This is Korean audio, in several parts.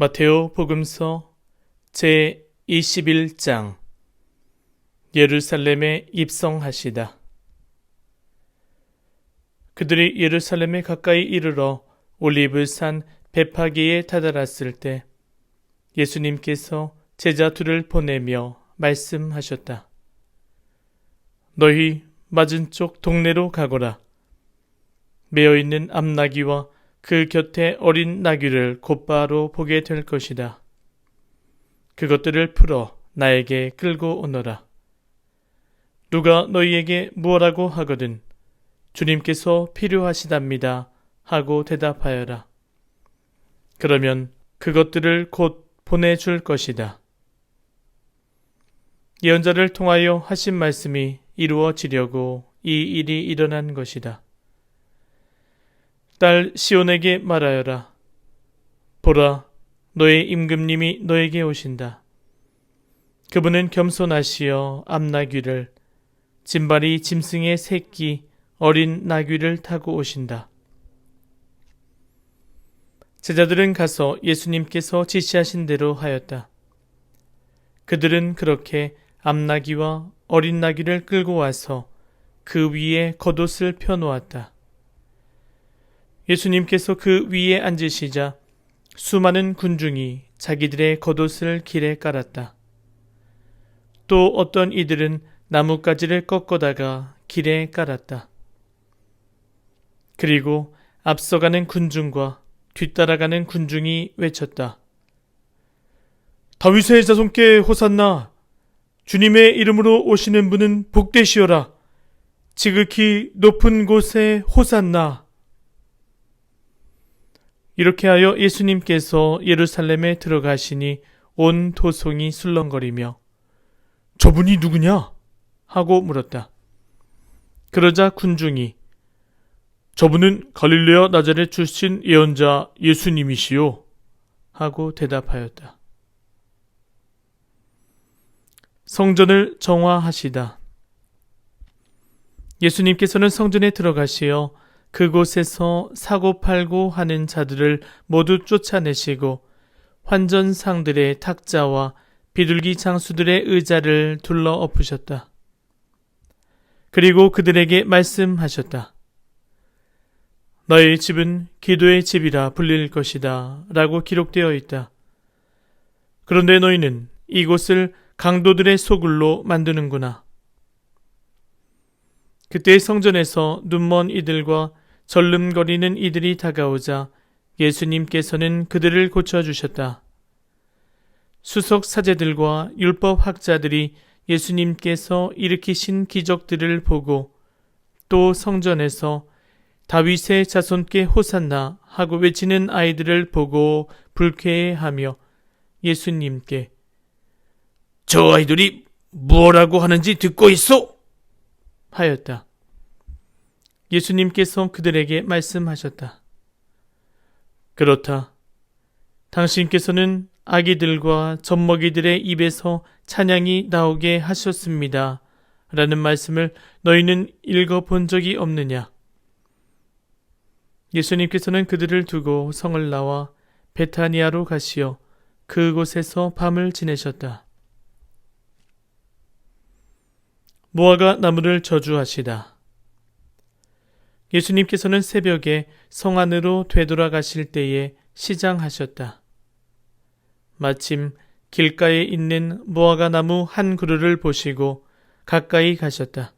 마테오 복음서 제21장. 예루살렘에 입성하시다. 그들이 예루살렘에 가까이 이르러 올리브산 베파게에 다다랐을 때 예수님께서 제자 둘을 보내며 말씀하셨다. 너희 맞은쪽 동네로 가거라. 메어있는 암나귀와 그 곁에 어린 나귀를 곧바로 보게 될 것이다. 그것들을 풀어 나에게 끌고 오너라. 누가 너희에게 무엇라고 하거든 주님께서 필요하시답니다 하고 대답하여라. 그러면 그것들을 곧 보내줄 것이다. 예언자를 통하여 하신 말씀이 이루어지려고 이 일이 일어난 것이다. 딸 시온에게 말하여라. 보라, 너의 임금님이 너에게 오신다. 그분은 겸손하시어 암나귀를, 짐발이 짐승의 새끼 어린 나귀를 타고 오신다. 제자들은 가서 예수님께서 지시하신 대로 하였다. 그들은 그렇게 암나귀와 어린 나귀를 끌고 와서 그 위에 겉옷을 펴놓았다. 예수님께서 그 위에 앉으시자 수많은 군중이 자기들의 겉옷을 길에 깔았다. 또 어떤 이들은 나뭇가지를 꺾어다가 길에 깔았다. 그리고 앞서가는 군중과 뒤따라가는 군중이 외쳤다. 다윗의 자손께 호산나! 주님의 이름으로 오시는 분은 복되시오라! 지극히 높은 곳에 호산나! 이렇게 하여 예수님께서 예루살렘에 들어가시니 온 도성이 술렁거리며 저분이 누구냐? 하고 물었다. 그러자 군중이 저분은 갈릴레아 나자렛 출신 예언자 예수님이시요 하고 대답하였다. 성전을 정화하시다. 예수님께서는 성전에 들어가시어 그곳에서 사고팔고 하는 자들을 모두 쫓아내시고 환전상들의 탁자와 비둘기 장수들의 의자를 둘러 엎으셨다. 그리고 그들에게 말씀하셨다. 너희 집은 기도의 집이라 불릴 것이다 라고 기록되어 있다. 그런데 너희는 이곳을 강도들의 소굴로 만드는구나. 그때 성전에서 눈먼 이들과 절름거리는 이들이 다가오자 예수님께서는 그들을 고쳐주셨다. 수석 사제들과 율법 학자들이 예수님께서 일으키신 기적들을 보고 또 성전에서 다윗의 자손께 호산나 하고 외치는 아이들을 보고 불쾌해하며 예수님께 저 아이들이 뭐라고 하는지 듣고 있소? 하였다. 예수님께서 그들에게 말씀하셨다. 그렇다. 당신께서는 아기들과 젖먹이들의 입에서 찬양이 나오게 하셨습니다. 라는 말씀을 너희는 읽어본 적이 없느냐? 예수님께서는 그들을 두고 성을 나와 베타니아로 가시어 그곳에서 밤을 지내셨다. 무화과 나무를 저주하시다. 예수님께서는 새벽에 성 안으로 되돌아가실 때에 시장하셨다. 마침 길가에 있는 무화과 나무 한 그루를 보시고 가까이 가셨다.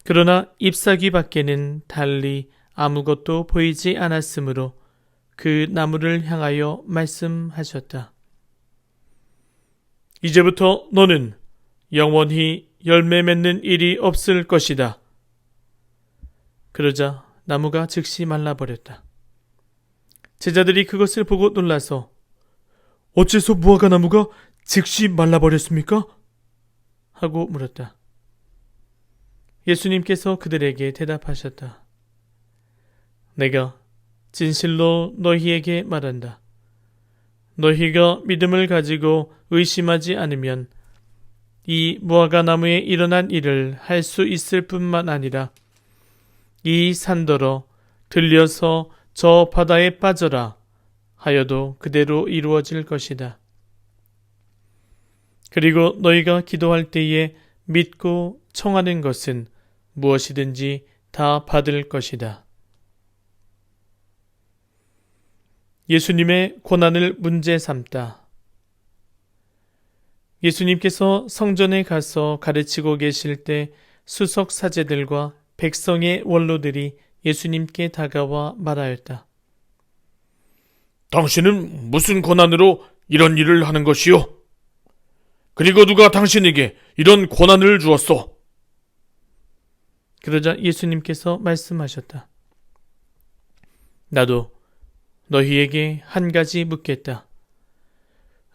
그러나 잎사귀 밖에는 달리 아무것도 보이지 않았으므로 그 나무를 향하여 말씀하셨다. 이제부터 너는 영원히 열매 맺는 일이 없을 것이다. 그러자 나무가 즉시 말라버렸다. 제자들이 그것을 보고 놀라서 어째서 무화과 나무가 즉시 말라버렸습니까? 하고 물었다. 예수님께서 그들에게 대답하셨다. 내가 진실로 너희에게 말한다. 너희가 믿음을 가지고 의심하지 않으면 이 무화과 나무에 일어난 일을 할 수 있을 뿐만 아니라 이 산더러 들려서 저 바다에 빠져라 하여도 그대로 이루어질 것이다. 그리고 너희가 기도할 때에 믿고 청하는 것은 무엇이든지 다 받을 것이다. 예수님의 고난을 문제 삼다. 예수님께서 성전에 가서 가르치고 계실 때 수석 사제들과 백성의 원로들이 예수님께 다가와 말하였다. 당신은 무슨 권한으로 이런 일을 하는 것이요? 그리고 누가 당신에게 이런 권한을 주었소? 그러자 예수님께서 말씀하셨다. 나도 너희에게 한 가지 묻겠다.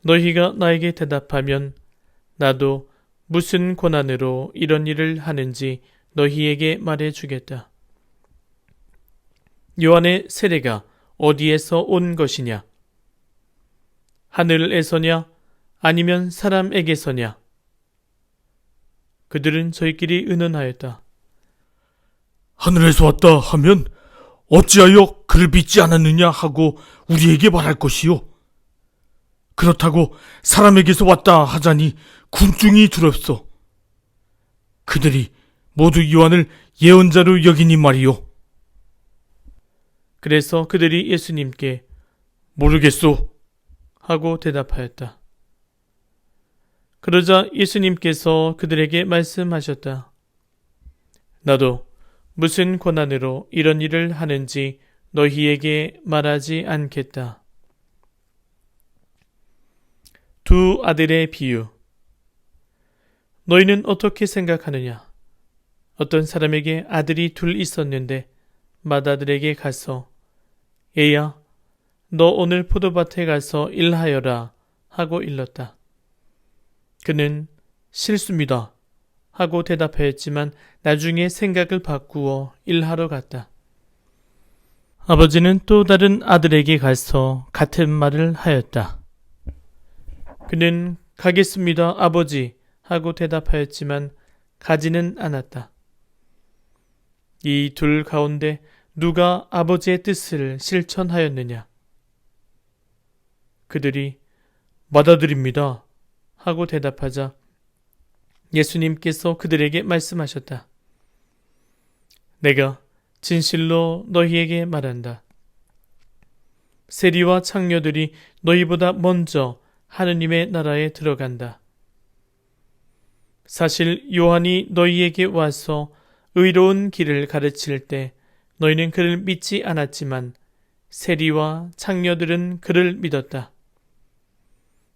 너희가 나에게 대답하면 나도 무슨 권한으로 이런 일을 하는지 너희에게 말해주겠다. 요한의 세례가 어디에서 온 것이냐? 하늘에서냐? 아니면 사람에게서냐? 그들은 저희끼리 의논하였다. 하늘에서 왔다 하면 어찌하여 그를 믿지 않았느냐 하고 우리에게 말할 것이요. 그렇다고 사람에게서 왔다 하자니 궁중이 두렵소. 그들이 모두 요한을 예언자로 여기니 말이요. 그래서 그들이 예수님께 모르겠소 하고 대답하였다. 그러자 예수님께서 그들에게 말씀하셨다. 나도 무슨 권한으로 이런 일을 하는지 너희에게 말하지 않겠다. 두 아들의 비유. 너희는 어떻게 생각하느냐? 어떤 사람에게 아들이 둘 있었는데 맏아들에게 가서 얘야, 너 오늘 포도밭에 가서 일하여라 하고 일렀다. 그는 싫습니다 하고 대답하였지만 나중에 생각을 바꾸어 일하러 갔다. 아버지는 또 다른 아들에게 가서 같은 말을 하였다. 그는 가겠습니다 아버지 하고 대답하였지만 가지는 않았다. 이 둘 가운데 누가 아버지의 뜻을 실천하였느냐? 그들이 맏아들입니다 하고 대답하자 예수님께서 그들에게 말씀하셨다. 내가 진실로 너희에게 말한다. 세리와 창녀들이 너희보다 먼저 하느님의 나라에 들어간다. 사실 요한이 너희에게 와서 의로운 길을 가르칠 때 너희는 그를 믿지 않았지만 세리와 창녀들은 그를 믿었다.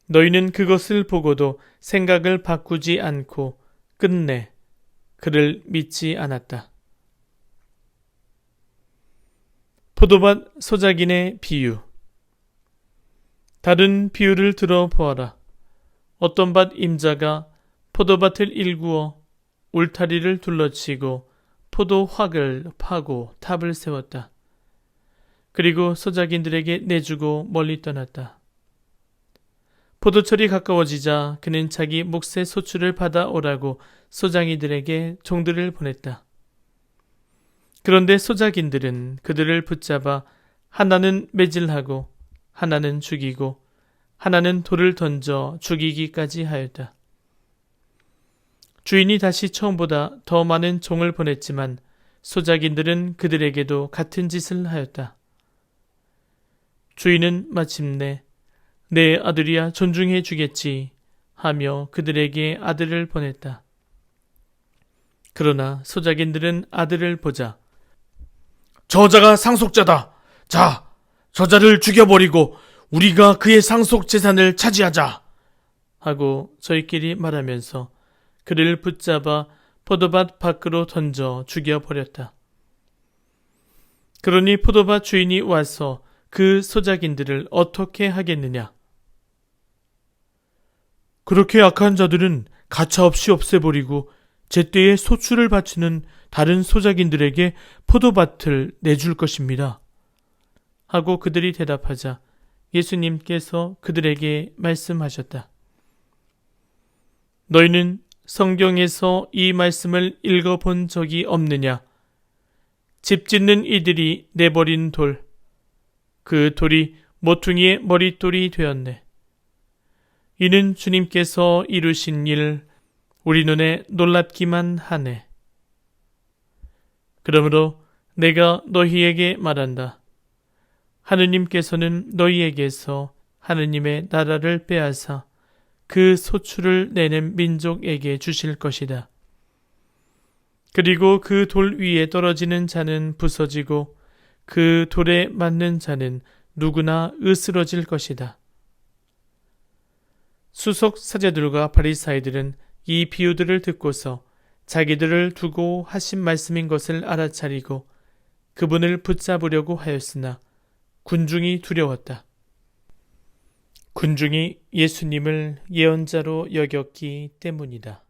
너희는 그것을 보고도 생각을 바꾸지 않고 끝내 그를 믿지 않았다. 포도밭 소작인의 비유. 다른 비유를 들어보아라. 어떤 밭 임자가 포도밭을 일구어 울타리를 둘러치고 포도확을 파고 탑을 세웠다. 그리고 소작인들에게 내주고 멀리 떠났다. 포도철이 가까워지자 그는 자기 몫의 소출을 받아오라고 소장이들에게 종들을 보냈다. 그런데 소작인들은 그들을 붙잡아 하나는 매질하고 하나는 죽이고 하나는 돌을 던져 죽이기까지 하였다. 주인이 다시 처음보다 더 많은 종을 보냈지만 소작인들은 그들에게도 같은 짓을 하였다. 주인은 마침내 내 아들이야 존중해 주겠지 하며 그들에게 아들을 보냈다. 그러나 소작인들은 아들을 보자 저자가 상속자다. 자, 저자를 죽여버리고 우리가 그의 상속 재산을 차지하자 하고 저희끼리 말하면서 그를 붙잡아 포도밭 밖으로 던져 죽여버렸다. 그러니 포도밭 주인이 와서 그 소작인들을 어떻게 하겠느냐? 그렇게 악한 자들은 가차없이 없애버리고 제때에 소출을 바치는 다른 소작인들에게 포도밭을 내줄 것입니다. 하고 그들이 대답하자 예수님께서 그들에게 말씀하셨다. 너희는 성경에서 이 말씀을 읽어본 적이 없느냐? 집 짓는 이들이 내버린 돌, 그 돌이 모퉁이의 머릿돌이 되었네. 이는 주님께서 이루신 일, 우리 눈에 놀랍기만 하네. 그러므로 내가 너희에게 말한다. 하느님께서는 너희에게서 하느님의 나라를 빼앗아 그 소출을 내는 민족에게 주실 것이다. 그리고 그 돌 위에 떨어지는 자는 부서지고 그 돌에 맞는 자는 누구나 으스러질 것이다. 수석 사제들과 바리사이들은 이 비유들을 듣고서 자기들을 두고 하신 말씀인 것을 알아차리고 그분을 붙잡으려고 하였으나 군중이 두려웠다. 군중이 예수님을 예언자로 여겼기 때문이다.